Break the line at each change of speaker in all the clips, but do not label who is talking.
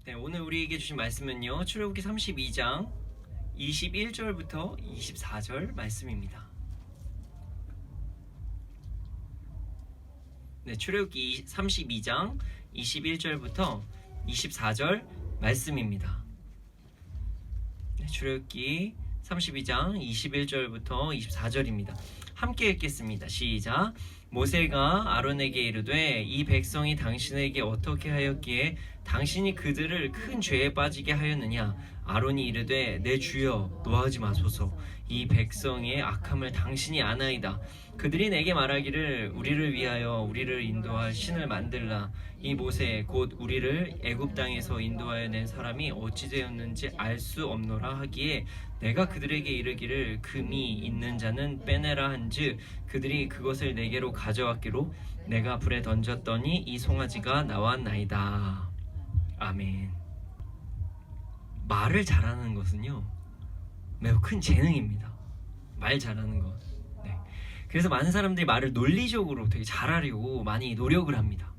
네, 오늘 우리에게 주신 말씀은요, 출애굽기 32장 21절부터 24절 말씀입니다. 네, 출애굽기 32장 21절부터 24절 말씀입니다. 네, 출애굽기 32장 21절부터 24절입니다. 함께 읽겠습니다. 시작. 모세가 아론에게 이르되 이 백성이 당신에게 어떻게 하였기에 당신이 그들을 큰 죄에 빠지게 하였느냐. 아론이 이르되 내 주여 노하지 마소서. 이 백성의 악함을 당신이 아나이다. 그들이 내게 말하기를 우리를 위하여 우리를 인도할 신을 만들라. 이 모세 곧 우리를 애굽 땅에서 인도하여 낸 사람이 어찌 되었는지 알 수 없노라 하기에 내가 그들에게 이르기를 금이 있는 자는 빼내라 한즉 그들이 그것을 내게로 가져왔기로 내가 불에 던졌더니 이 송아지가 나왔나이다. 아멘. 말을 잘하는 것은요 매우 큰 재능입니다. 말 잘하는 것. 네. 그래서 많은 사람들이 말을 논리적으로 되게 잘하려고 많이 노력을 합니다.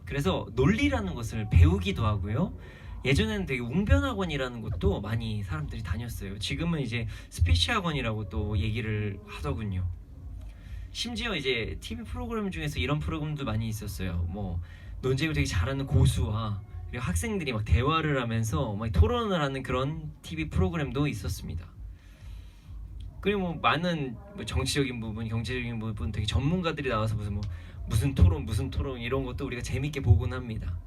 그래서 논리라는 것을 배우기도 하고요. 예전에는 되게 웅변학원이라는 것도 많이 사람들이 다녔어요. 지금은 이제 스피치 학원이라고 또 얘기를 하더군요. 심지어 이제 TV 프로그램 중에서 이런 프로그램도 많이 있었어요. 뭐 논쟁을 되게 잘하는 고수와 그리고 학생들이 막 대화를 하면서 막 토론을 하는 그런 TV 프로그램도 있었습니다. 그리고 뭐 많은 정치적인 부분, 경제적인 부분 되게 전문가들이 나와서 무슨 토론 이런 것도 우리가 재밌게 보곤 합니다.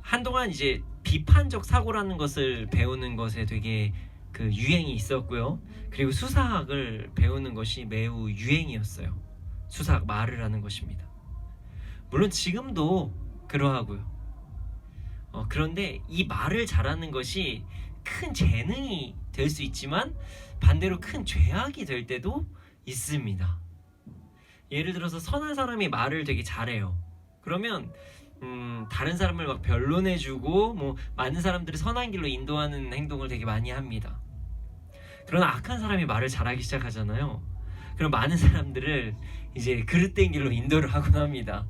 한동안 이제 비판적 사고라는 것을 배우는 것에 되게 그 유행이 있었고요. 그리고 수사학을 배우는 것이 매우 유행이었어요. 수사학, 말을 하는 것입니다. 물론 지금도 그러하고요. 그런데 이 말을 잘하는 것이 큰 재능이 될 수 있지만 반대로 큰 죄악이 될 때도 있습니다. 예를 들어서 선한 사람이 말을 되게 잘해요. 그러면 다른 사람을 막 변론해주고 뭐 많은 사람들을 선한 길로 인도하는 행동을 되게 많이 합니다. 그러나 악한 사람이 말을 잘하기 시작하잖아요. 그럼 많은 사람들을 이제 그릇된 길로 인도를 하곤 합니다.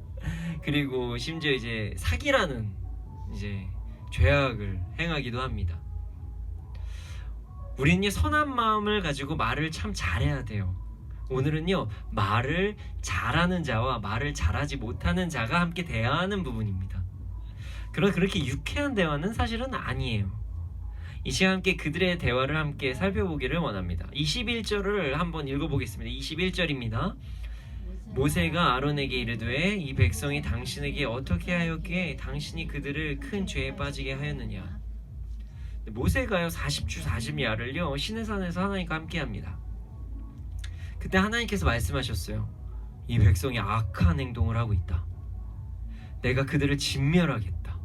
그리고 심지어 이제 사기라는 이제 죄악을 행하기도 합니다. 우리는요 선한 마음을 가지고 말을 참 잘해야 돼요. 오늘은요 말을 잘하는 자와 말을 잘하지 못하는 자가 함께 대화하는 부분입니다. 그러나 그렇게 유쾌한 대화는 사실은 아니에요. 이 시간 함께 그들의 대화를 함께 살펴보기를 원합니다. 21절을 한번 읽어보겠습니다. 21절입니다. 모세가 아론에게 이르되 이 백성이 당신에게 어떻게 하였기에 당신이 그들을 큰 죄에 빠지게 하였느냐. 모세가요 40주 40야를요 시내산에서 하나님과 함께합니다. 그때 하나님께서 말씀하셨어요. 이 백성이 악한 행동을 하고 있다. 내가 그들을 진멸하겠다.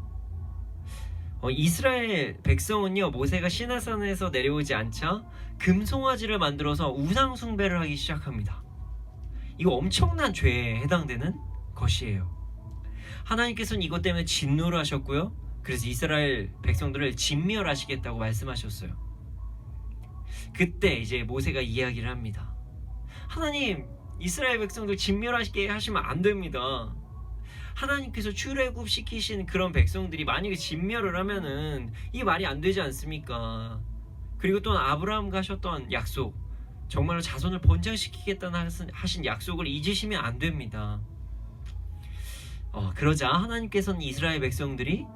이스라엘 백성은요 모세가 시내산에서 내려오지 않자 금송아지를 만들어서 우상 숭배를 하기 시작합니다. 이거 엄청난 죄에 해당되는 것이에요. 하나님께서는 이것 때문에 진노를 하셨고요. 그래서 이스라엘 백성들을 진멸하시겠다고 말씀하셨어요. 그때 이제 모세가 이야기를 합니다. 하나님, 이스라엘 백성들 진멸하시게 하시면 안 됩니다. 하나님께서 출애굽 시키신 그런 백성들이 만약에 진멸을 하면은 이 말이 안 되지 않습니까? 그리고 또 아브라함과 하셨던 약속, 정말로 자손을 번창시키겠다는 하신 약속을 잊으시면 안 됩니다. 그러자 하나님께서는 이스라엘 백성들이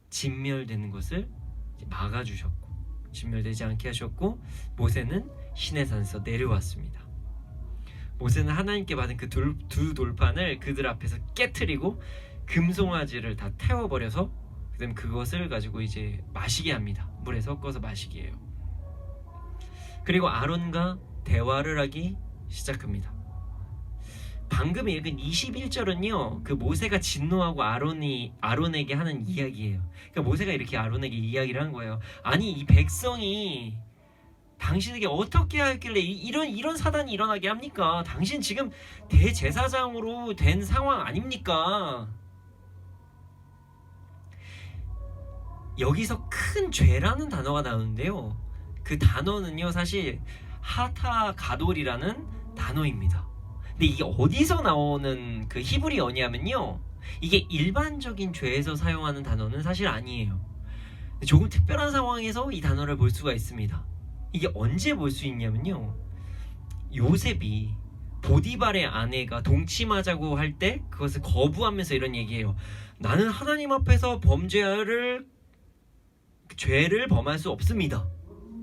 진멸되는 것을 막아주셨고 진멸되지 않게 하셨고 모세는 시내산에서 내려왔습니다. 모세는 하나님께 받은 그 두 돌판을 그들 앞에서 깨트리고 금송아지를 다 태워버려서 그다음 그것을 가지고 이제 마시게 합니다. 물에 섞어서 마시게 해요. 그리고 아론과 대화를 하기 시작합니다. 방금 읽은 21절은요 그 모세가 진노하고 아론에게 하는 이야기예요. 그러니까 모세가 이렇게 아론에게 이야기를 한 거예요. 아니 이 백성이 당신에게 어떻게 하길래 이런 사단이 일어나게 합니까? 당신 지금 대제사장으로 된 상황 아닙니까? 여기서 큰 죄라는 단어가 나오는데요. 그 단어는요 사실 하타가돌이라는 단어입니다. 근데 이게 어디서 나오는 그 히브리어냐면요 이게 일반적인 죄에서 사용하는 단어는 사실 아니에요. 조금 특별한 상황에서 이 단어를 볼 수가 있습니다. 이게 언제 볼 수 있냐면요, 요셉이 보디발의 아내가 동침하자고 할 때 그것을 거부하면서 이런 얘기해요. 나는 하나님 앞에서 죄를 범할 수 없습니다.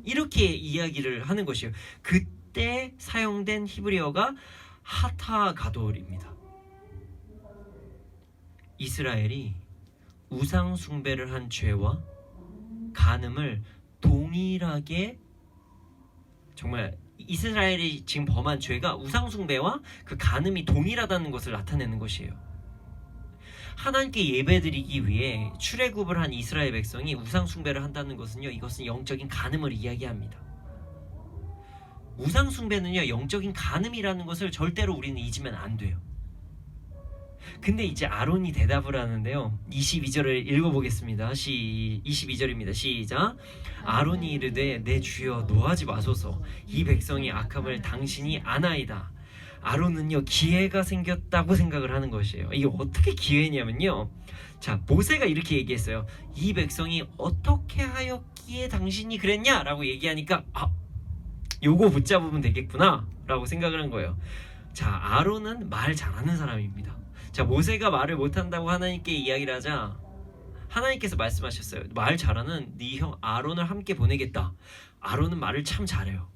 이렇게 이야기를 하는 것이에요. 그때 사용된 히브리어가 하타가돌입니다. 이스라엘이 우상 숭배를 한 죄와 간음을 동일하게, 정말 이스라엘이 지금 범한 죄가 우상 숭배와 그 간음이 동일하다는 것을 나타내는 것이에요. 하나님께 예배드리기 위해 출애굽을 한 이스라엘 백성이 우상 숭배를 한다는 것은요, 이것은 영적인 간음을 이야기합니다. 우상 숭배는요, 영적인 간음이라는 것을 절대로 우리는 잊으면 안 돼요. 근데 이제 아론이 대답을 하는데요, 22절을 읽어보겠습니다. 22절입니다. 시작. 아론이 이르되 내 주여 노하지 마소서, 이 백성이 악함을 당신이 아나이다. 아론은요, 기회가 생겼다고 생각을 하는 것이에요. 이게 어떻게 기회냐면요, 자, 모세가 이렇게 얘기했어요. 이 백성이 어떻게 하였기에 당신이 그랬냐? 라고 얘기하니까 요거 붙잡으면 되겠구나 라고 생각을 한 거예요. 자, 아론은 말 잘하는 사람입니다. 자, 모세가 말을 못한다고 하나님께 이야기를 하자 하나님께서 말씀하셨어요. 말 잘하는 네 형 아론을 함께 보내겠다. 아론은 말을 참 잘해요.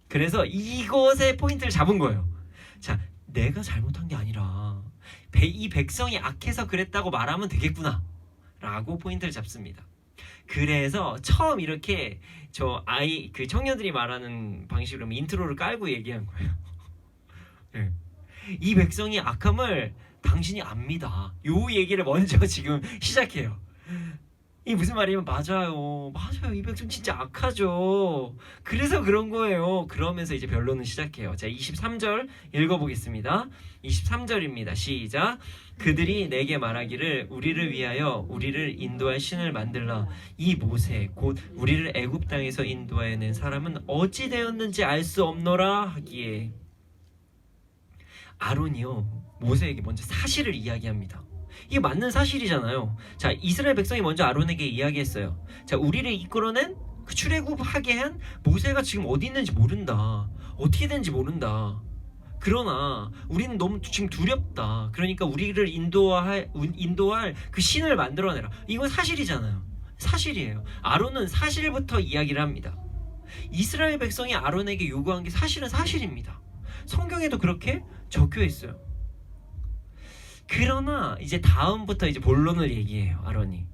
그래서 이것에 포인트를 잡은 거예요. 자, 내가 잘못한 게 아니라 이 백성이 악해서 그랬다고 말하면 되겠구나 라고 포인트를 잡습니다. 그래서 처음 이렇게 그 청년들이 말하는 방식으로 인트로를 깔고 얘기한 거예요. 네. 이 백성이 악함을 당신이 압니다. 요 얘기를 먼저 지금 시작해요. 이 무슨 말이냐면 맞아요. 이 백성 진짜 악하죠. 그래서 그런 거예요. 그러면서 이제 변론을 시작해요. 자, 23절 읽어보겠습니다. 23절입니다. 시작. 그들이 내게 말하기를 우리를 위하여 우리를 인도할 신을 만들라. 이 모세 곧 우리를 애굽 땅에서 인도하여 낸 사람은 어찌 되었는지 알 수 없노라 하기에, 아론이요, 모세에게 먼저 사실을 이야기합니다. 이게 맞는 사실이잖아요. 자, 이스라엘 백성이 먼저 아론에게 이야기했어요. 자, 우리를 이끌어낸 그 출애굽하게 한 모세가 지금 어디 있는지 모른다. 어떻게 된지 모른다. 그러나 우리는 너무 지금 두렵다. 그러니까 우리를 인도할 그 신을 만들어내라. 이건 사실이잖아요. 사실이에요. 아론은 사실부터 이야기를 합니다. 이스라엘 백성이 아론에게 요구한 게 사실은 사실입니다. 성경에도 그렇게 적혀 있어요. 그러나 이제 다음부터 이제 본론을 얘기해요. 아론이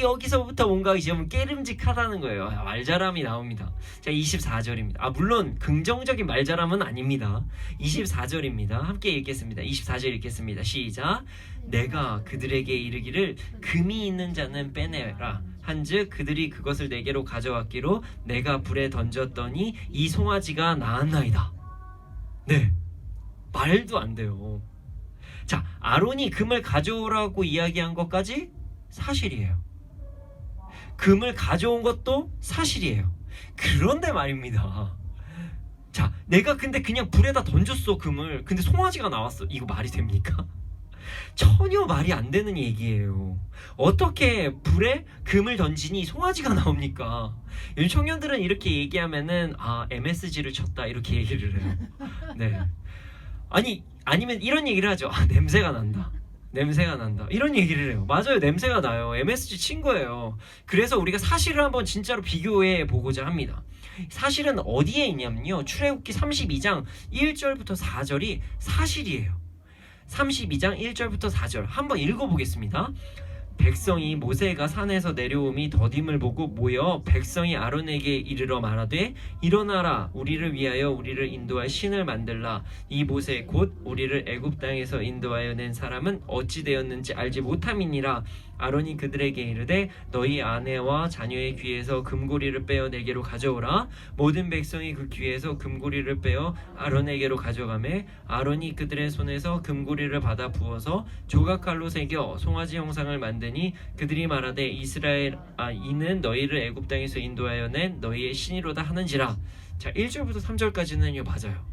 여기서부터 뭔가 이제 깨름직하다는 거예요. 말잘함이 나옵니다. 자, 24절입니다. 물론 긍정적인 말잘함은 아닙니다. 24절입니다. 함께 읽겠습니다. 24절 읽겠습니다. 시작. 내가 그들에게 이르기를 금이 있는 자는 빼내라 한즉 그들이 그것을 내게로 가져왔기로 내가 불에 던졌더니 이 송아지가 나았나이다. 네, 말도 안 돼요. 자, 아론이 금을 가져오라고 이야기한 것까지 사실이에요. 금을 가져온 것도 사실이에요. 그런데 말입니다. 자, 내가 근데 그냥 불에다 던졌어, 금을. 근데 송아지가 나왔어. 이거 말이 됩니까? 전혀 말이 안 되는 얘기예요. 어떻게 불에 금을 던지니 송아지가 나옵니까? 요즘 청년들은 이렇게 얘기하면은 MSG를 쳤다 이렇게 얘기를 해요. 네. 아니면 이런 얘기를 하죠. 냄새가 난다. 이런 얘기를 해요. 맞아요, 냄새가 나요. MSG 친 거예요. 그래서 우리가 사실을 한번 진짜로 비교해 보고자 합니다. 사실은 어디에 있냐면요, 출애굽기 32장 1절부터 4절이 사실이에요. 32장 1절부터 4절 한번 읽어보겠습니다. 백성이 모세가 산에서 내려옴이 더딤을 보고 모여 백성이 아론에게 이르러 말하되 일어나라, 우리를 위하여 우리를 인도할 신을 만들라. 이 모세 곧 우리를 애굽 땅에서 인도하여 낸 사람은 어찌 되었는지 알지 못함이니라. 아론이 그들에게 이르되 너희 아내와 자녀의 귀에서 금고리를 빼어 내게로 가져오라. 모든 백성이 그 귀에서 금고리를 빼어 아론에게로 가져가매 아론이 그들의 손에서 금고리를 받아 부어서 조각칼로 새겨 송아지 형상을 만드니 그들이 말하되 이는 너희를 애굽 땅에서 인도하여 낸 너희의 신이로다 하는지라. 자, 1절부터 3절까지는요 맞아요.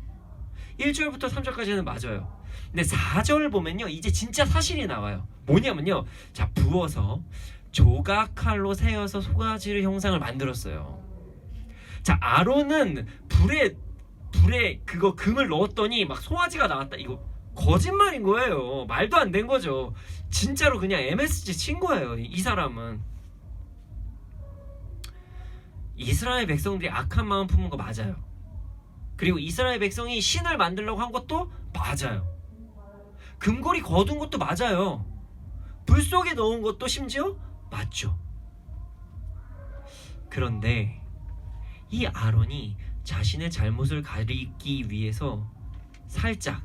1절부터 3절까지는 맞아요. 근데 4절 보면요, 이제 진짜 사실이 나와요. 뭐냐면요, 자, 부어서 조각칼로 세어서 송아지를 형상을 만들었어요. 자, 아론은 불에 그거 금을 넣었더니 막 송아지가 나왔다. 이거 거짓말인 거예요. 말도 안 된 거죠. 진짜로 그냥 MSG 친 거예요. 이 사람은. 이스라엘 백성들이 악한 마음 품은 거 맞아요. 그리고 이스라엘 백성이 신을 만들려고 한 것도 맞아요. 금고리 거둔 것도 맞아요. 불 속에 넣은 것도 심지어 맞죠. 그런데 이 아론이 자신의 잘못을 가리기 위해서 살짝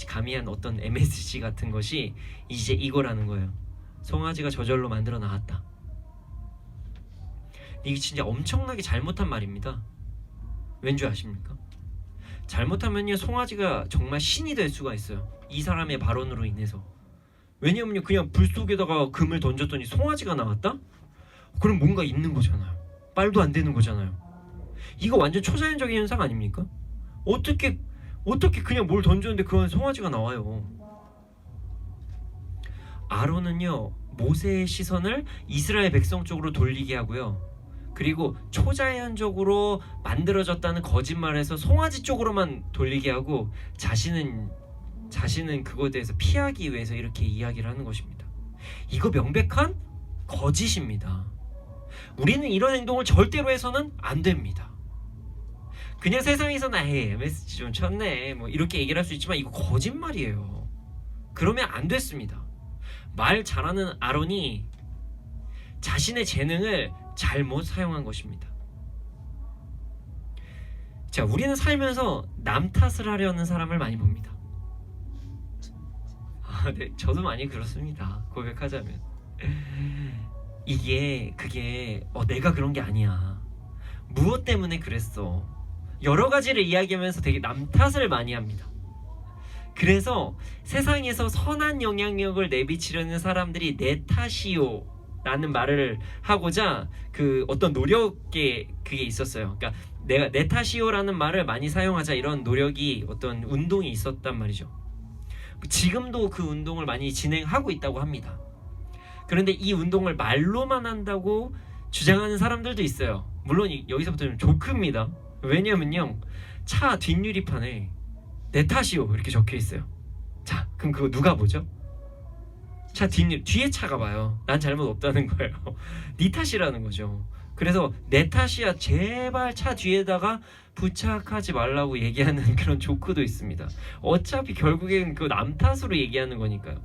가미한 어떤 MSG 같은 것이 이제 이거라는 거예요. 송아지가 저절로 만들어 나왔다. 이게 진짜 엄청나게 잘못한 말입니다. 왠지 아십니까? 잘못하면요, 송아지가 정말 신이 될 수가 있어요. 이 사람의 발언으로 인해서. 왜냐면요, 그냥 불 속에다가 금을 던졌더니 송아지가 나왔다? 그럼 뭔가 있는 거잖아요. 말도 안 되는 거잖아요. 이거 완전 초자연적인 현상 아닙니까? 어떻게 그냥 뭘 던졌는데 그건 송아지가 나와요. 아론은요, 모세의 시선을 이스라엘 백성 쪽으로 돌리게 하고요, 그리고 초자연적으로 만들어졌다는 거짓말에서 송아지 쪽으로만 돌리게 하고 자신은 그거에 대해서 피하기 위해서 이렇게 이야기를 하는 것입니다. 이거 명백한 거짓입니다. 우리는 이런 행동을 절대로 해서는 안 됩니다. 그냥 세상에서는 MSG 좀 쳤네 뭐 이렇게 얘기를 할 수 있지만 이거 거짓말이에요. 그러면 안 됐습니다. 말 잘하는 아론이 자신의 재능을 잘못 사용한 것입니다. 자, 우리는 살면서 남 탓을 하려는 사람을 많이 봅니다. 네, 저도 많이 그렇습니다. 고백하자면 그게 내가 그런 게 아니야. 무엇 때문에 그랬어. 여러 가지를 이야기하면서 되게 남 탓을 많이 합니다. 그래서 세상에서 선한 영향력을 내비치려는 사람들이 내 탓이요 라는 말을 하고자 그 어떤 노력에 그게 있었어요. 그러니까 내가 내 탓이요라는 말을 많이 사용하자 이런 노력이 어떤 운동이 있었단 말이죠. 지금도 그 운동을 많이 진행하고 있다고 합니다. 그런데 이 운동을 말로만 한다고 주장하는 사람들도 있어요. 물론 여기서부터는 조크입니다. 왜냐면요, 차 뒷유리판에 내 탓이요 이렇게 적혀 있어요. 자, 그럼 그거 누가 보죠? 차 뒤에 차가 봐요. 난 잘못 없다는 거예요. 네 탓이라는 거죠. 그래서 내 탓이야 제발 차 뒤에다가 부착하지 말라고 얘기하는 그런 조크도 있습니다. 어차피 결국엔 그 남 탓으로 얘기하는 거니까요.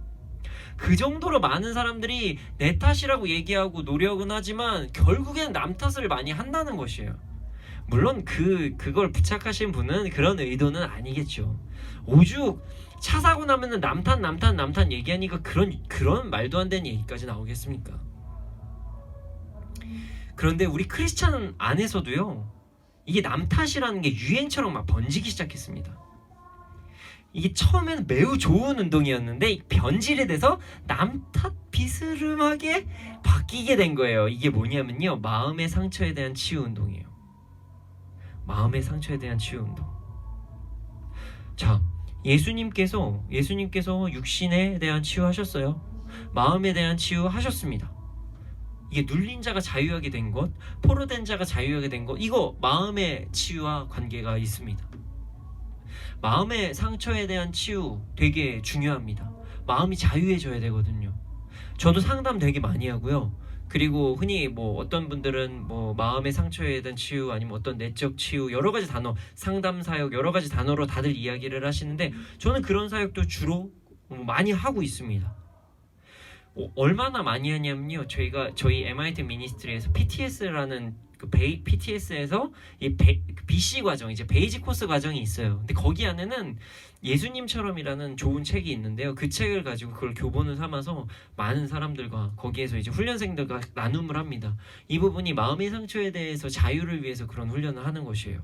그 정도로 많은 사람들이 내 탓이라고 얘기하고 노력은 하지만 결국엔 남 탓을 많이 한다는 것이에요. 물론 그걸 부착하신 분은 그런 의도는 아니겠죠. 오죽 차 사고 나면은 남탓 얘기하니까 그런 말도 안 되는 얘기까지 나오겠습니까? 그런데 우리 크리스찬 안에서도요, 이게 남 탓이라는 게 유행처럼 막 번지기 시작했습니다. 이게 처음에는 매우 좋은 운동이었는데 변질이 돼서 남 탓 비스름하게 바뀌게 된 거예요. 이게 뭐냐면요, 마음의 상처에 대한 치유 운동이에요. 마음의 상처에 대한 치유 운동. 자, 예수님께서 육신에 대한 치유하셨어요. 마음에 대한 치유하셨습니다. 이게 눌린 자가 자유하게 된 것, 포로된 자가 자유하게 된 것, 이거 마음의 치유와 관계가 있습니다. 마음의 상처에 대한 치유 되게 중요합니다. 마음이 자유해져야 되거든요. 저도 상담 되게 많이 하고요. 그리고 흔히 뭐 어떤 분들은 뭐 마음의 상처에 대한 치유, 아니면 어떤 내적 치유, 여러 가지 단어, 상담 사역, 여러 가지 단어로 다들 이야기를 하시는데 저는 그런 사역도 주로 많이 하고 있습니다. 얼마나 많이 하냐면요, 저희 MIT 미니스트리에서 PTS라는 PTS에서 BC 과정, 이제 베이직 코스 과정이 있어요. 근데 거기 안에는 예수님처럼이라는 좋은 책이 있는데요. 그 책을 가지고 그걸 교본을 삼아서 많은 사람들과 거기에서 이제 훈련생들과 나눔을 합니다. 이 부분이 마음의 상처에 대해서 자유를 위해서 그런 훈련을 하는 것이에요.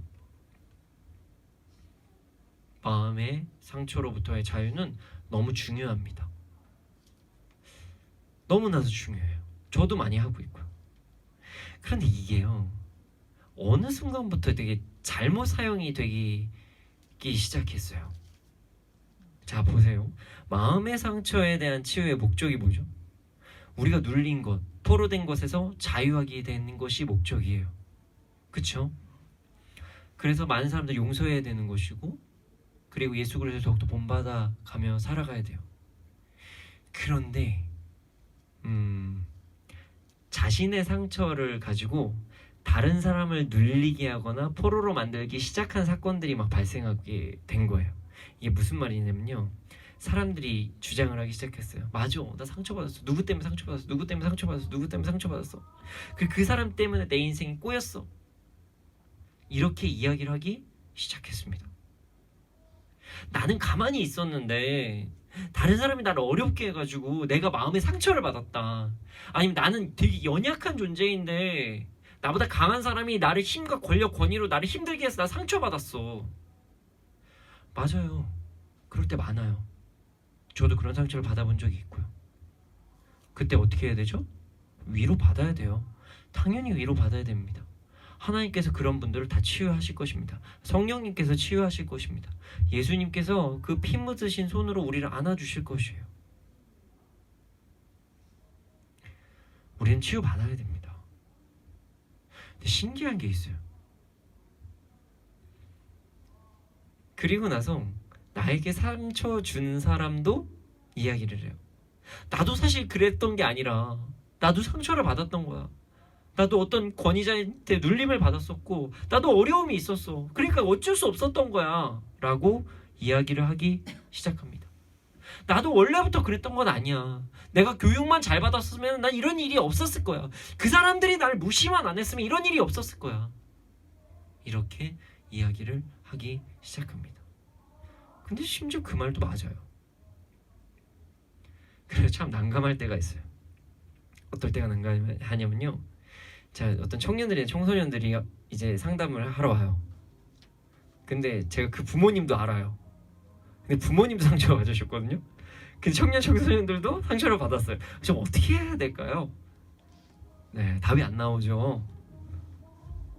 마음의 상처로부터의 자유는 너무 중요합니다. 너무나도 중요해요. 저도 많이 하고 있고요. 그런데 이게요, 어느 순간부터 되게 잘못 사용이 되기 시작했어요. 자, 보세요. 마음의 상처에 대한 치유의 목적이 뭐죠? 우리가 눌린 것, 포로된 것에서 자유하게 되는 것이 목적이에요. 그쵸? 그래서 많은 사람들 용서해야 되는 것이고, 그리고 예수 그리스도 더욱더 본받아 가며 살아가야 돼요. 그런데 자신의 상처를 가지고 다른 사람을 눌리게 하거나 포로로 만들기 시작한 사건들이 막 발생하게 된 거예요. 이게 무슨 말이냐면요, 사람들이 주장을 하기 시작했어요. 맞아, 나 상처받았어. 누구 때문에 상처받았어. 누구 때문에 상처받았어. 누구 때문에 상처받았어. 그 사람 때문에 내 인생이 꼬였어. 이렇게 이야기를 하기 시작했습니다. 나는 가만히 있었는데 다른 사람이 나를 어렵게 해가지고 내가 마음에 상처를 받았다. 아니면 나는 되게 연약한 존재인데 나보다 강한 사람이 나를 힘과 권력, 권위로 나를 힘들게 해서 나 상처받았어. 맞아요. 그럴 때 많아요. 저도 그런 상처를 받아본 적이 있고요. 그때 어떻게 해야 되죠? 위로 받아야 돼요. 당연히 위로 받아야 됩니다. 하나님께서 그런 분들을 다 치유하실 것입니다. 성령님께서 치유하실 것입니다. 예수님께서 그 피 묻으신 손으로 우리를 안아주실 것이에요. 우리는 치유받아야 됩니다. 근데 신기한 게 있어요. 그리고 나서 나에게 상처 준 사람도 이야기를 해요. 나도 사실 그랬던 게 아니라 나도 상처를 받았던 거야. 나도 어떤 권위자한테 눌림을 받았었고 나도 어려움이 있었어. 그러니까 어쩔 수 없었던 거야 라고 이야기를 하기 시작합니다. 나도 원래부터 그랬던 건 아니야. 내가 교육만 잘 받았으면 난 이런 일이 없었을 거야. 그 사람들이 날 무시만 안 했으면 이런 일이 없었을 거야. 이렇게 이야기를 하기 시작합니다. 근데 심지어 그 말도 맞아요. 그래서 참 난감할 때가 있어요. 어떨 때가 난감하냐면요, 자, 어떤 청소년들이 이제 상담을 하러 와요. 근데 제가 그 부모님도 알아요. 근데 부모님도 상처를 받으셨거든요. 근데 청소년들도 상처를 받았어요. 좀 어떻게 해야 될까요? 네, 답이 안 나오죠.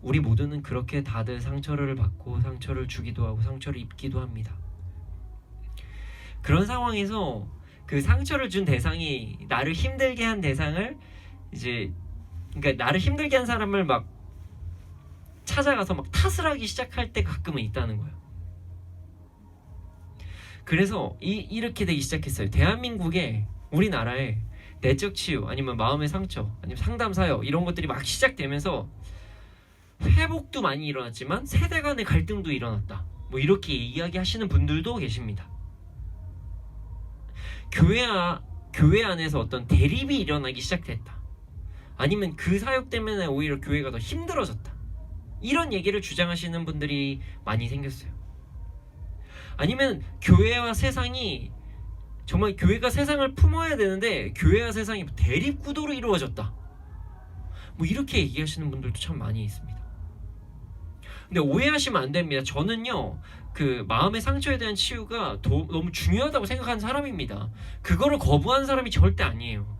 우리 모두는 그렇게 다들 상처를 받고 상처를 주기도 하고 상처를 입기도 합니다. 그런 상황에서 그 상처를 준 대상이 나를 힘들게 한 대상을 그러니까 나를 힘들게 한 사람을 막 찾아가서 막 탓을 하기 시작할 때 가끔은 있다는 거예요. 그래서 이렇게 되기 시작했어요. 대한민국에, 우리나라에 내적 치유 아니면 마음의 상처 아니면 상담 사역 이런 것들이 막 시작되면서 회복도 많이 일어났지만 세대 간의 갈등도 일어났다. 뭐 이렇게 이야기하시는 분들도 계십니다. 교회 안에서 어떤 대립이 일어나기 시작됐다. 아니면 그 사역 때문에 오히려 교회가 더 힘들어졌다. 이런 얘기를 주장하시는 분들이 많이 생겼어요. 아니면 교회와 세상이, 정말 교회가 세상을 품어야 되는데 교회와 세상이 대립 구도로 이루어졌다. 뭐 이렇게 얘기하시는 분들도 참 많이 있습니다. 근데 오해하시면 안 됩니다. 저는요, 그 마음의 상처에 대한 치유가 너무 중요하다고 생각하는 사람입니다. 그거를 거부하는 사람이 절대 아니에요.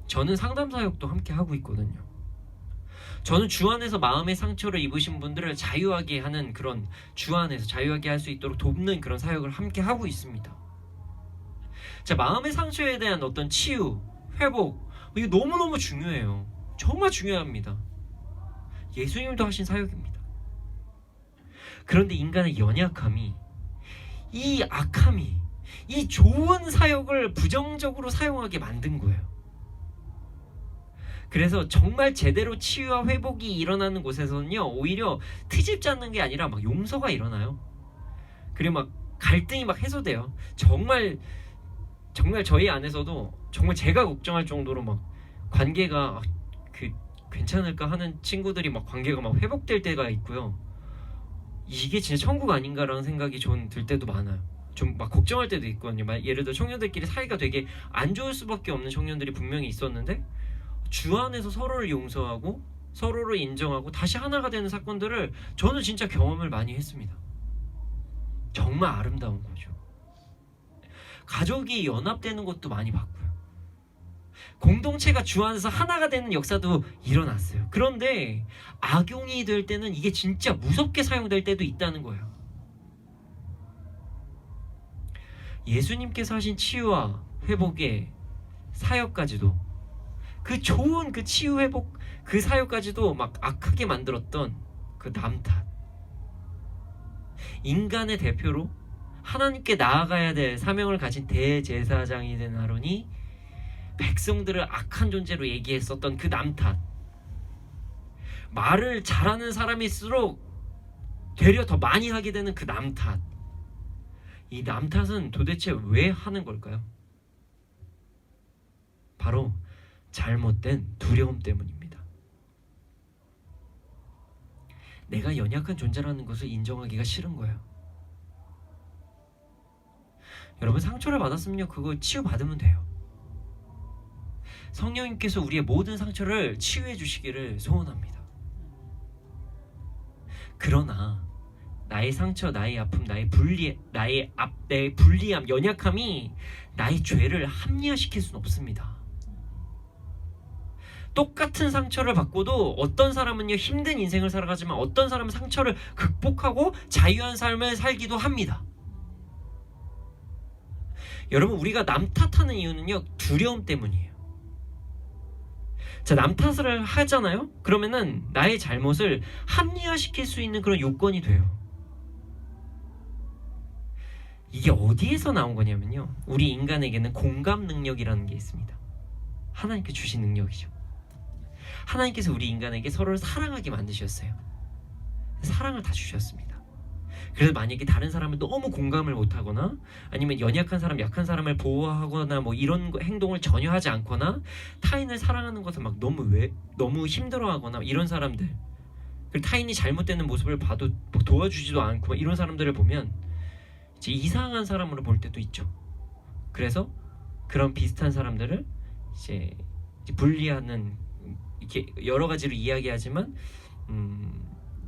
저는 상담 사역도 함께 하고 있거든요. 저는 주 안에서 마음의 상처를 입으신 분들을 자유하게 하는, 그런 주 안에서 자유하게 할 수 있도록 돕는 그런 사역을 함께 하고 있습니다. 자, 마음의 상처에 대한 어떤 치유, 회복, 이게 너무너무 중요해요. 정말 중요합니다. 예수님도 하신 사역입니다. 그런데 인간의 연약함이, 이 악함이 이 좋은 사역을 부정적으로 사용하게 만든 거예요. 그래서 정말 제대로 치유와 회복이 일어나는 곳에서는요, 오히려 트집 잡는 게 아니라 막 용서가 일어나요. 그리고 막 갈등이 막 해소돼요. 정말 저희 안에서도 정말 제가 걱정할 정도로 막 관계가 괜찮을까 하는 친구들이 막 관계가 막 회복될 때가 있고요. 이게 진짜 천국 아닌가라는 생각이 전 들 때도 많아요. 좀 막 걱정할 때도 있거든요. 예를 들어 청년들끼리 사이가 되게 안 좋을 수밖에 없는 청년들이 분명히 있었는데 주 안에서 서로를 용서하고 서로를 인정하고 다시 하나가 되는 사건들을 저는 진짜 경험을 많이 했습니다. 정말 아름다운 거죠. 가족이 연합되는 것도 많이 봤고요. 공동체가 주 안에서 하나가 되는 역사도 일어났어요. 그런데 악용이 될 때는 이게 진짜 무섭게 사용될 때도 있다는 거예요. 예수님께서 하신 치유와 회복의 사역까지도, 그 좋은 그 치유 회복 그 사역까지도 막 악하게 만들었던 그 남 탓. 인간의 대표로 하나님께 나아가야 될 사명을 가진 대제사장이 된 아론이 백성들을 악한 존재로 얘기했었던 그 남 탓. 말을 잘하는 사람일수록 되려 더 많이 하게 되는 그 남 탓. 이 남 탓은 도대체 왜 하는 걸까요? 바로 잘못된 두려움 때문입니다. 내가 연약한 존재라는 것을 인정하기가 싫은 거예요. 여러분, 상처를 받았으면요, 그거 치유받으면 돼요. 성령님께서 우리의 모든 상처를 치유해 주시기를 소원합니다. 그러나 나의 상처, 나의 아픔, 나의 불리함, 연약함이 나의 죄를 합리화시킬 수는 없습니다. 똑같은 상처를 받고도 어떤 사람은요 힘든 인생을 살아가지만 어떤 사람은 상처를 극복하고 자유한 삶을 살기도 합니다. 여러분, 우리가 남 탓하는 이유는요 두려움 때문이에요. 자, 남 탓을 하잖아요. 그러면은 나의 잘못을 합리화시킬 수 있는 그런 요건이 돼요. 이게 어디에서 나온 거냐면요, 우리 인간에게는 공감 능력이라는 게 있습니다. 하나님께 주신 능력이죠. 하나님께서 우리 인간에게 서로를 사랑하게 만드셨어요. 사랑을 다 주셨습니다. 그래서 만약에 다른 사람을 너무 공감을 못하거나 아니면 연약한 사람, 약한 사람을 보호하거나 뭐 이런 행동을 전혀 하지 않거나 타인을 사랑하는 것을 막 너무 힘들어하거나 이런 사람들, 그리고 타인이 잘못되는 모습을 봐도 도와주지도 않고 이런 사람들을 보면 이제 이상한 사람으로 볼 때도 있죠. 그래서 그런 비슷한 사람들을 이제 분리하는, 이렇게 여러 가지로 이야기하지만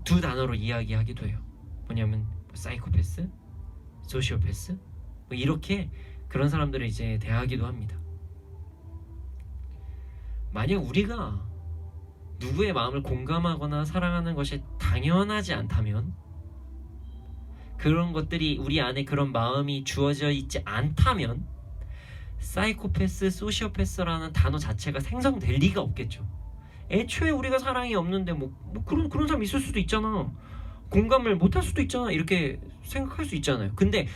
두 단어로 이야기하기도 해요. 뭐냐면 사이코패스, 소시오패스, 뭐 이렇게 그런 사람들을 이제 대하기도 합니다. 만약 우리가 누구의 마음을 공감하거나 사랑하는 것이 당연하지 않다면, 그런 것들이 우리 안에 그런 마음이 주어져 있지 않다면 사이코패스, 소시오패스라는 단어 자체가 생성될 리가 없겠죠. 애초에 우리가 사랑이 없는데 뭐 그런 사람 있을 수도 있잖아, 공감을 못할 수도 있잖아, 이렇게 생각할 수 있잖아요. 근데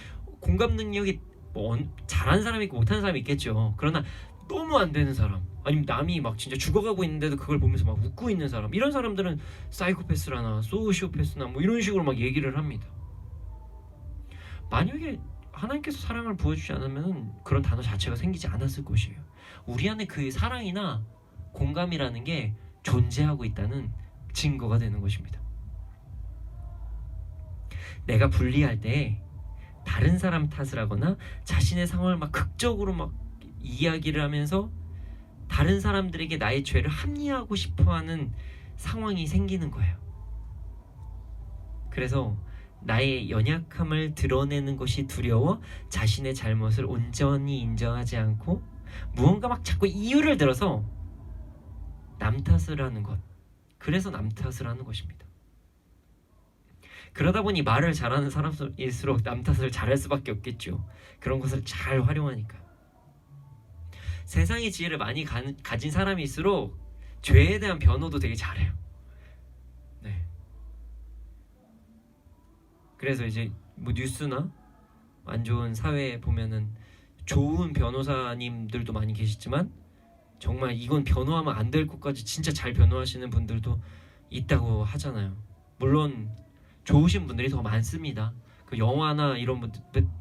공감 능력이 뭐 잘하는 사람이 있고 못하는 사람이 있겠죠. 그러나 너무 안 되는 사람, 아니면 남이 막 진짜 죽어가고 있는데도 그걸 보면서 막 웃고 있는 사람, 이런 사람들은 사이코패스라나 소시오패스나 뭐 이런 식으로 막 얘기를 합니다. 만약에 하나님께서 사랑을 부어주지 않으면 그런 단어 자체가 생기지 않았을 것이에요. 우리 안에 그 사랑이나 공감이라는 게 존재하고 있다는 증거가 되는 것입니다. 내가 불리할 때 다른 사람 탓을 하거나 자신의 상황을 막 극적으로 막 이야기를 하면서 다른 사람들에게 나의 죄를 합리화하고 싶어하는 상황이 생기는 거예요. 그래서 나의 연약함을 드러내는 것이 두려워 자신의 잘못을 온전히 인정하지 않고 무언가 막 자꾸 이유를 들어서 남 탓을 하는 것, 그래서 남 탓을 하는 것입니다. 그러다 보니 말을 잘하는 사람일수록 남 탓을 잘할 수밖에 없겠죠. 그런 것을 잘 활용하니까. 세상의 지혜를 많이 가진 사람일수록 죄에 대한 변호도 되게 잘해요. 네. 그래서 이제 뭐 뉴스나 안 좋은 사회에 보면은 좋은 변호사님들도 많이 계시지만 정말 이건 변호하면 안 될 것까지 진짜 잘 변호하시는 분들도 있다고 하잖아요. 물론 좋으신 분들이 더 많습니다. 그 영화나 이런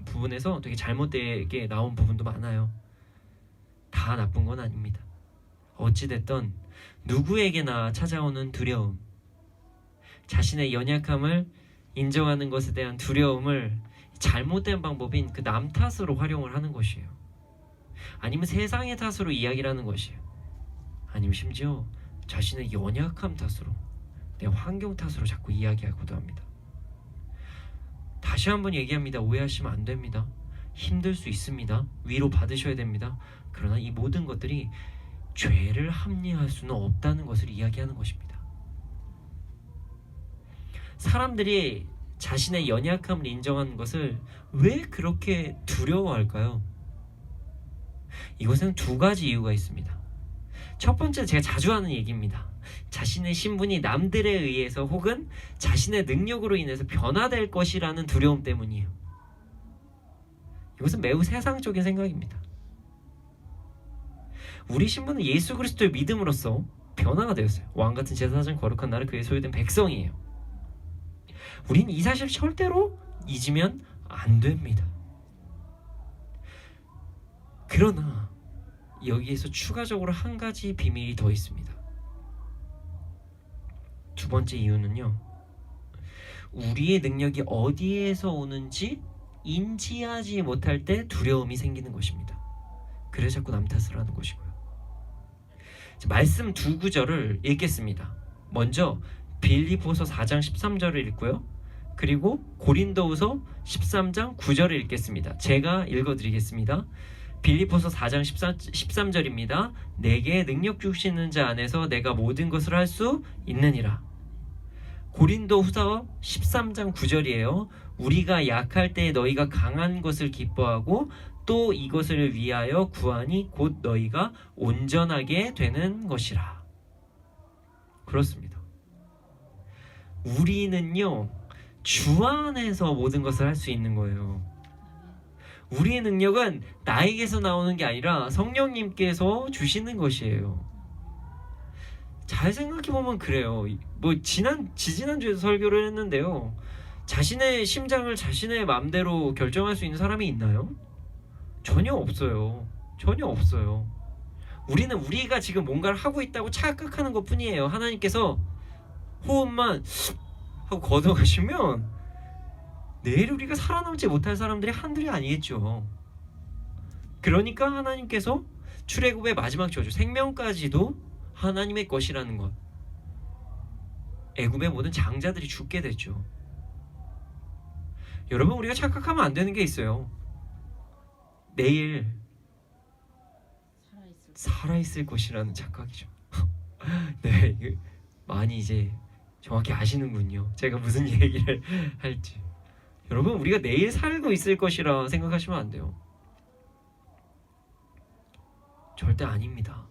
부분에서 되게 잘못되게 나온 부분도 많아요. 다 나쁜 건 아닙니다. 어찌됐든 누구에게나 찾아오는 두려움, 자신의 연약함을 인정하는 것에 대한 두려움을 잘못된 방법인 그 남 탓으로 활용을 하는 것이에요. 아니면 세상의 탓으로 이야기를 하는 것이에요. 아니면 심지어 자신의 연약함 탓으로, 내 환경 탓으로 자꾸 이야기하고도 합니다. 다시 한번 얘기합니다. 오해하시면 안 됩니다. 힘들 수 있습니다. 위로 받으셔야 됩니다. 그러나 이 모든 것들이 죄를 합리화할 수는 없다는 것을 이야기하는 것입니다. 사람들이 자신의 연약함을 인정하는 것을 왜 그렇게 두려워할까요? 이것은 두 가지 이유가 있습니다. 첫 번째, 제가 자주 하는 얘기입니다. 자신의 신분이 남들에 의해서 혹은 자신의 능력으로 인해서 변화될 것이라는 두려움 때문이에요. 이것은 매우 세상적인 생각입니다. 우리 신분은 예수 그리스도의 믿음으로써 변화가 되었어요. 왕같은 제사장 거룩한 나라 그의 소유된 백성이에요. 우리는 이 사실을 절대로 잊으면 안 됩니다. 그러나 여기에서 추가적으로 한 가지 비밀이 더 있습니다. 두 번째 이유는요, 우리의 능력이 어디에서 오는지 인지하지 못할 때 두려움이 생기는 것입니다. 그래서 자꾸 남 탓을 하는 것이고요. 말씀 두 구절을 읽겠습니다. 먼저 빌립보서 4장 13절을 읽고요. 그리고 고린도후서 13장 9절을 읽겠습니다. 제가 읽어드리겠습니다. 빌립보서 4장 13절입니다. 내게 능력 주시는 자 안에서 내가 모든 것을 할 수 있느니라. 고린도후서 13장 9절이에요. 우리가 약할 때 너희가 강한 것을 기뻐하고 또 이것을 위하여 구하니 곧 너희가 온전하게 되는 것이라. 그렇습니다. 우리는요, 주 안에서 모든 것을 할 수 있는 거예요. 우리의 능력은 나에게서 나오는 게 아니라 성령님께서 주시는 것이에요. 잘 생각해보면 그래요. 지지난주에도 설교를 했는데요, 자신의 심장을 자신의 마음대로 결정할 수 있는 사람이 있나요? 전혀 없어요. 전혀 없어요. 우리는 우리가 지금 뭔가를 하고 있다고 착각하는 것 뿐이에요. 하나님께서 호흡만 하고 걷어가시면 내일 우리가 살아남지 못할 사람들이 한둘이 아니겠죠. 그러니까 하나님께서 출애굽의 마지막 저주 생명까지도 하나님의 것이라는 것, 애굽의 모든 장자들이 죽게 됐죠. 여러분, 우리가 착각하면 안 되는 게 있어요. 내일 살아있을 것이라는 착각이죠. 네, 많이 이제 정확히 아시는군요. 제가 무슨 얘기를 할지. 여러분, 우리가 내일 살고 있을 것이라 생각하시면 안 돼요. 절대 아닙니다.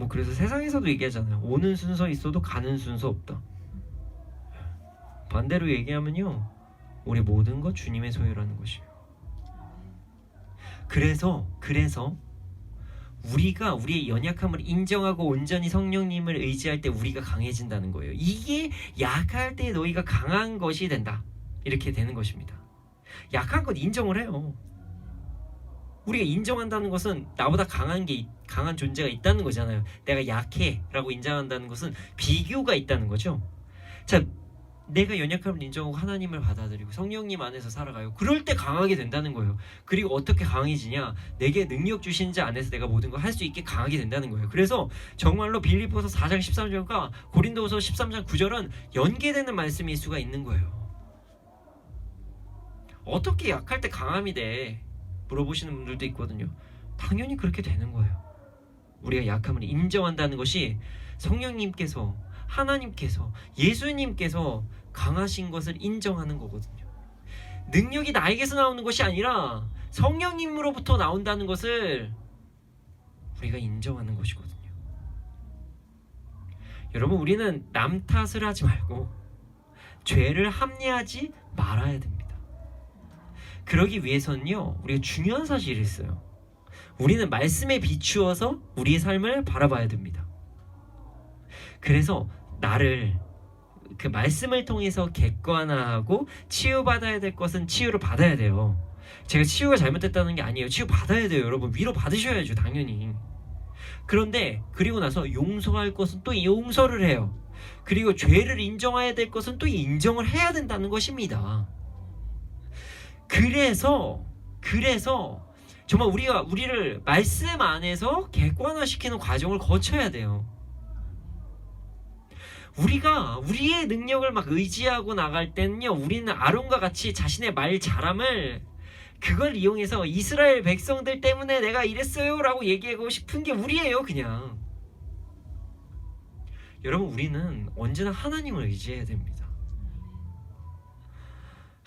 그래서 세상에서도 얘기하잖아요. 오는 순서 있어도 가는 순서 없다. 반대로 얘기하면요, 우리 모든 것 주님의 소유라는 것이에요. 그래서 우리가 우리의 연약함을 인정하고 온전히 성령님을 의지할 때 우리가 강해진다는 거예요. 이게 약할 때 너희가 강한 것이 된다, 이렇게 되는 것입니다. 약한 것 인정을 해요. 우리가 인정한다는 것은 나보다 강한 존재가 있다는 거잖아요. 내가 약해 라고 인정한다는 것은 비교가 있다는 거죠. 자, 내가 연약함을 인정하고 하나님을 받아들이고 성령님 안에서 살아가요. 그럴 때 강하게 된다는 거예요. 그리고 어떻게 강해지냐? 내게 능력 주신 자 안에서 내가 모든 걸 할 수 있게 강하게 된다는 거예요. 그래서 정말로 빌립보서 4장 13절과 고린도후서 13장 9절은 연계되는 말씀일 수가 있는 거예요. 어떻게 약할 때 강함이 돼? 물어보시는 분들도 있거든요. 당연히 그렇게 되는 거예요. 우리가 약함을 인정한다는 것이 성령님께서, 하나님께서, 예수님께서 강하신 것을 인정하는 거거든요. 능력이 나에게서 나오는 것이 아니라 성령님으로부터 나온다는 것을 우리가 인정하는 것이거든요. 여러분, 우리는 남 탓을 하지 말고 죄를 합리하지 말아야 됩니다. 그러기 위해서는요, 우리가 중요한 사실이 있어요. 우리는 말씀에 비추어서 우리의 삶을 바라봐야 됩니다. 그래서 나를 그 말씀을 통해서 객관화하고 치유받아야 될 것은 치유를 받아야 돼요. 제가 치유가 잘못됐다는 게 아니에요. 치유 받아야 돼요. 여러분, 위로 받으셔야죠, 당연히. 그런데 그리고 나서 용서할 것은 또 용서를 해요. 그리고 죄를 인정해야 될 것은 또 인정을 해야 된다는 것입니다. 그래서 정말 우리를 말씀 안에서 객관화시키는 과정을 거쳐야 돼요. 우리가 우리의 능력을 막 의지하고 나갈 때는요, 우리는 아론과 같이 자신의 말 잘함을 그걸 이용해서 이스라엘 백성들 때문에 내가 이랬어요 라고 얘기하고 싶은 게 우리예요. 그냥 여러분, 우리는 언제나 하나님을 의지해야 됩니다.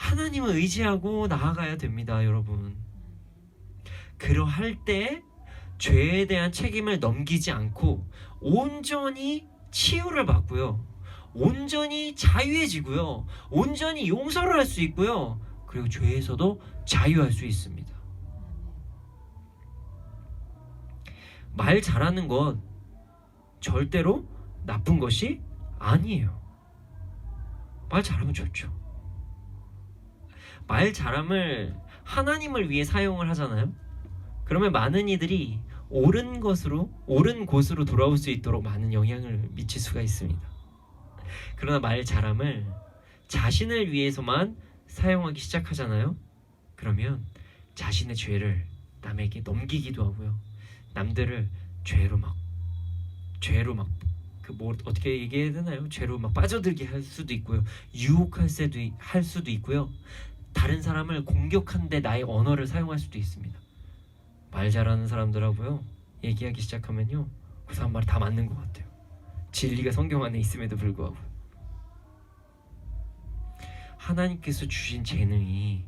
하나님을 의지하고 나아가야 됩니다, 여러분. 그러할 때 죄에 대한 책임을 넘기지 않고 온전히 치유를 받고요, 온전히 자유해지고요, 온전히 용서를 할 수 있고요, 그리고 죄에서도 자유할 수 있습니다. 말 잘하는 건 절대로 나쁜 것이 아니에요. 말 잘하면 좋죠. 말 잘함을 하나님을 위해 사용을 하잖아요. 그러면 많은 이들이 옳은 곳으로 돌아올 수 있도록 많은 영향을 미칠 수가 있습니다. 그러나 말 잘함을 자신을 위해서만 사용하기 시작하잖아요. 그러면 자신의 죄를 남에게 넘기기도 하고요, 남들을 죄로 막 어떻게 얘기해야 되나요? 죄로 막 빠져들게 할 수도 있고요, 유혹할 수도 있고요, 다른 사람을 공격하는데 나의 언어를 사용할 수도 있습니다. 말 잘하는 사람들하고요 얘기하기 시작하면요, 그 사람 말이 다 맞는 것 같아요. 진리가 성경 안에 있음에도 불구하고. 하나님께서 주신 재능이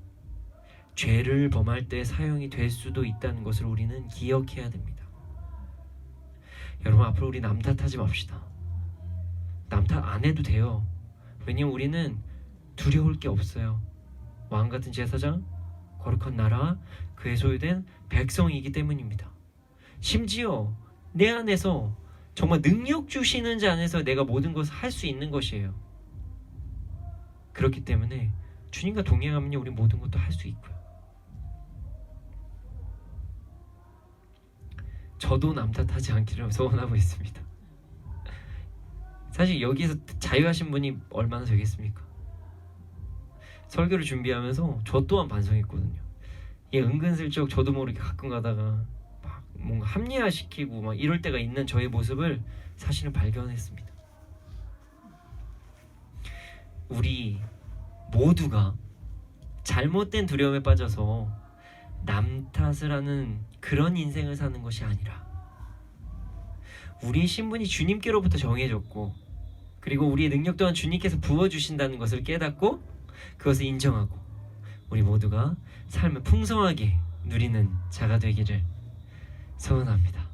죄를 범할 때 사용이 될 수도 있다는 것을 우리는 기억해야 됩니다. 여러분, 앞으로 우리 남 탓하지 맙시다. 남 탓 안 해도 돼요. 왜냐면 우리는 두려울 게 없어요. 왕같은 제사장, 거룩한 나라, 그에 소유된 백성이기 때문입니다. 심지어 내 안에서 정말 능력 주시는 자 안에서 내가 모든 것을 할 수 있는 것이에요. 그렇기 때문에 주님과 동행하면요, 우리 모든 것도 할 수 있고요. 저도 남 탓하지 않기를 소원하고 있습니다. 사실 여기에서 자유하신 분이 얼마나 되겠습니까? 설교를 준비하면서 저 또한 반성했거든요. 은근슬쩍 저도 모르게 가끔 가다가 막 뭔가 합리화시키고 막 이럴 때가 있는 저의 모습을 사실은 발견했습니다. 우리 모두가 잘못된 두려움에 빠져서 남 탓을 하는 그런 인생을 사는 것이 아니라, 우리의 신분이 주님께로부터 정해졌고, 그리고 우리의 능력 또한 주님께서 부어주신다는 것을 깨닫고 그것을 인정하고, 우리 모두가 삶을 풍성하게 누리는 자가 되기를 소원합니다.